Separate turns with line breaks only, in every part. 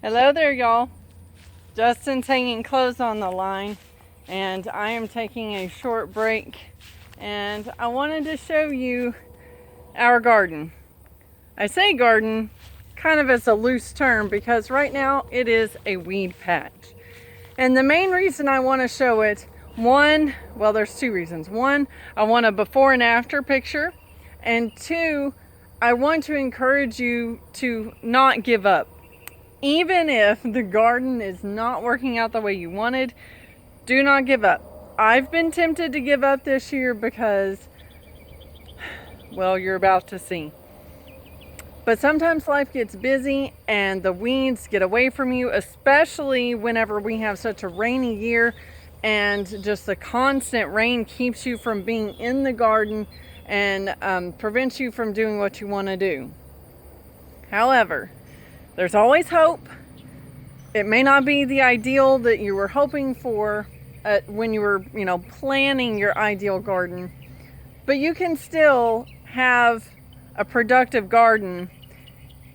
Hello there, y'all. Justin's hanging clothes on the line, and I am taking a short break, and I wanted to show you our garden. I say garden kind of as a loose term because right now it is a weed patch. And the main reason I want to show it, there's two reasons. One, I want a before and after picture, and two, I want to encourage you to not give up. Even if the garden is not working out the way you wanted, do not give up. I've been tempted to give up this year because, well, you're about to see. But sometimes life gets busy and the weeds get away from you, especially whenever we have such a rainy year and just the constant rain keeps you from being in the garden and prevents you from doing what you want to do. However, there's always hope. It may not be the ideal that you were hoping for when you were, planning your ideal garden, but you can still have a productive garden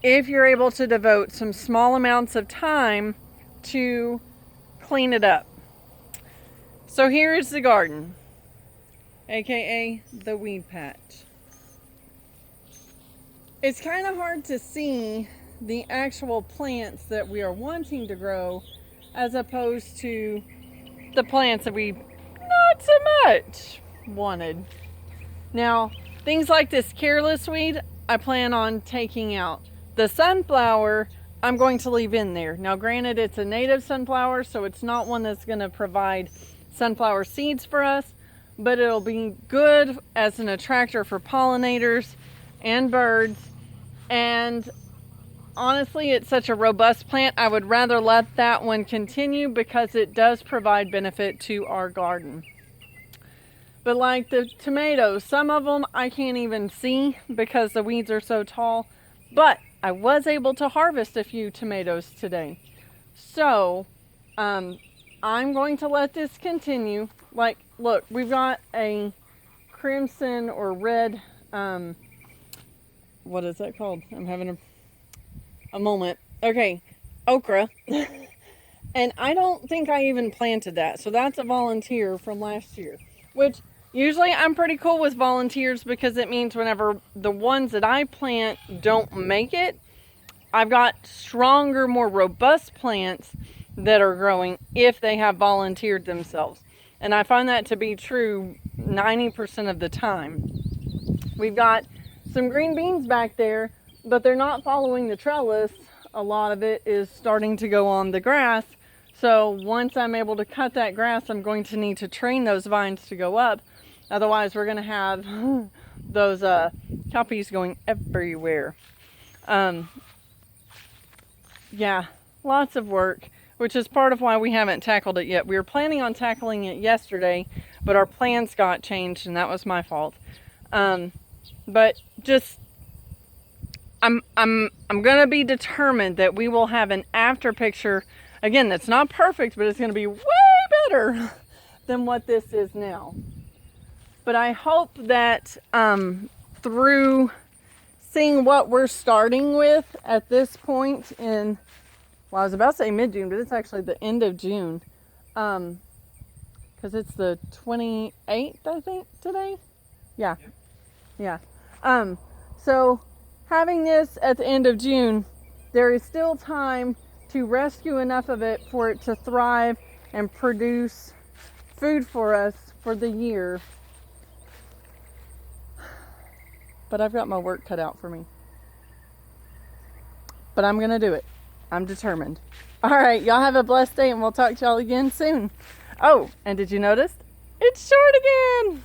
if you're able to devote some small amounts of time to clean it up. So here's the garden, aka the weed patch. It's kind of hard to see the actual plants that we are wanting to grow as opposed to the plants that we not so much wanted. Now, things like this careless weed, I plan on taking out. The sunflower, I'm going to leave in there. Now, granted, it's a native sunflower, so it's not one that's going to provide sunflower seeds for us, but it'll be good as an attractor for pollinators and birds. And honestly, it's such a robust plant, I would rather let that one continue because it does provide benefit to our garden. But like the tomatoes, some of them I can't even see because the weeds are so tall. But I was able to harvest a few tomatoes today. So I'm going to let this continue. Like, look, we've got a crimson or red, what is that called? I'm having a moment. Okay, okra. And I don't think I even planted that. So that's a volunteer from last year, which usually I'm pretty cool with volunteers because it means whenever the ones that I plant don't make it, I've got stronger, more robust plants that are growing if they have volunteered themselves. And I find that to be true 90% of the time. We've got some green beans back there, but they're not following the trellis. A lot of it is starting to go on the grass. So once I'm able to cut that grass, I'm going to need to train those vines to go up. Otherwise, we're going to have those cowpeas going everywhere. Yeah, lots of work, which is part of why we haven't tackled it yet. We were planning on tackling it yesterday, but our plans got changed, and that was my fault. But just I'm gonna be determined that we will have an after picture. Again, that's not perfect, but it's gonna be way better than what this is now. But I hope that through seeing what we're starting with at this point in, well, I was about to say mid-June, but it's actually the end of June. Because it's the 28th, I think, today? Yeah. So having this at the end of June, there is still time to rescue enough of it for it to thrive and produce food for us for the year. But I've got my work cut out for me. But I'm going to do it. I'm determined. All right, y'all have a blessed day, and we'll talk to y'all again soon. Oh, and did you notice? It's short again.